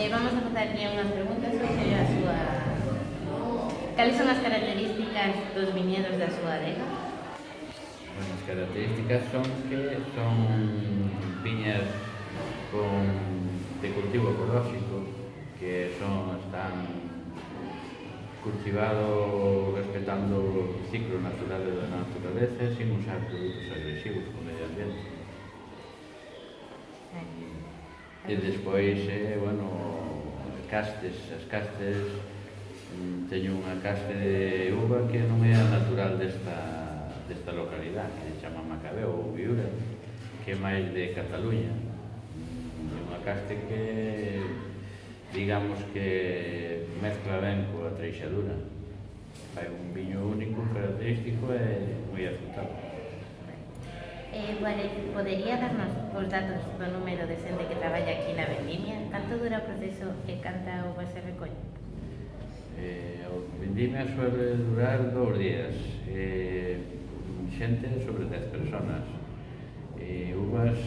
Vamos a facerlle unhas preguntas sobre a súa... Cales son as características dos viñedos da súa adega? Bueno, as características son que son viñas de cultivo ecolóxico, que están cultivado respetando o ciclo natural da naturaleza sin usar produtos agresivos co medio ambiente. E despois, bueno, as castes, teño unha caste de uva que non é a natural desta localidade, que se chama Macabeo ou Viura, que é máis de Cataluña. É unha caste que, digamos que mezcla ben coa treixadura. Fai un viño único, característico e moi afrutado. Podería darnos os datos do número de xente que traballa aquí na vendimia? Canto dura o proceso e canta uva se recolle? A vendimia suele durar 2 días. Xente sobre 10 personas. Uvas,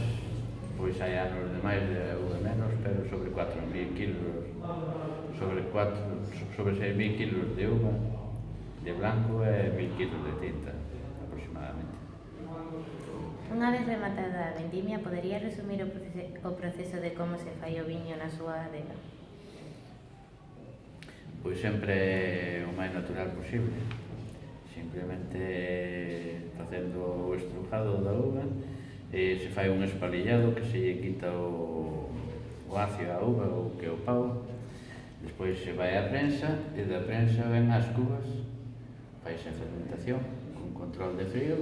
pois hai anos de máis e de menos, pero sobre 4.000 kilos, sobre 6.000 kilos de uva de blanco e 1.000 kilos de tinta, aproximadamente. Unha vez rematada a vendimia, podería resumir o proceso de como se fai o viño na súa adega? Pois sempre o máis natural posible. Simplemente facendo o estrujado da uva, se fai un espalillado que se lle quita o ácido á uva, o que é o pau. Despois se vai á prensa e da prensa ven ás cubas, faise a fermentación con control de frío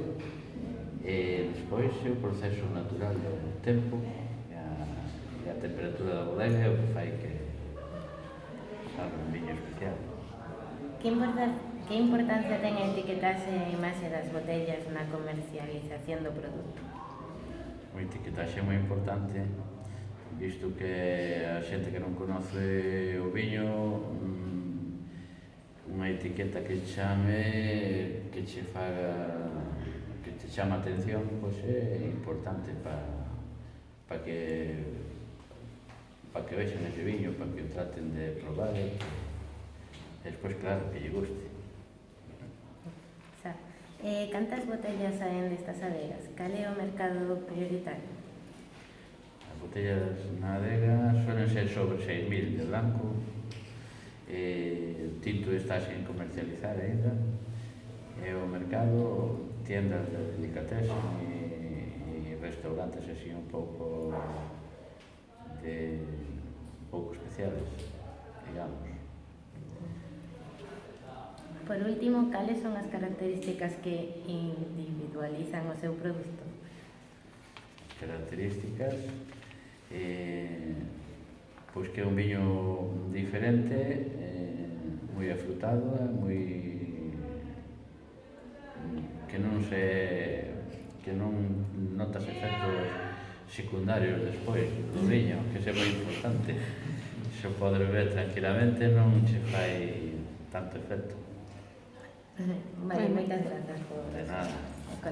e despois é o proceso natural do tempo e a temperatura da bodega é o que fai que salga un viño especial. Que importancia ten a etiquetaxe e imaxe das botellas na comercialización do produto? A etiquetaxe é moi importante, visto que a xente que non conoce o viño, unha etiqueta que chame, que che chama a atención, pois é importante para que vexan ese viño, para que o traten de probar e despois, claro, que lle guste. Cantas botellas saen destas adegas? Cal é o mercado prioritario? As botellas na adega suelen ser sobre 6.000 de blanco, o tinto está sin comercializar ainda, e o mercado, tiendas de delicatessen e restaurantes así un pouco especiales, digamos. Por último, cales son as características que individualizan o seu produto? Características, pois que é un viño diferente, moi afrutado, que non notas efectos secundarios despois do viño, que é moi importante. Se o podes beber tranquilamente non che fai tanto efecto. Vale, moitas grazas por... De nada.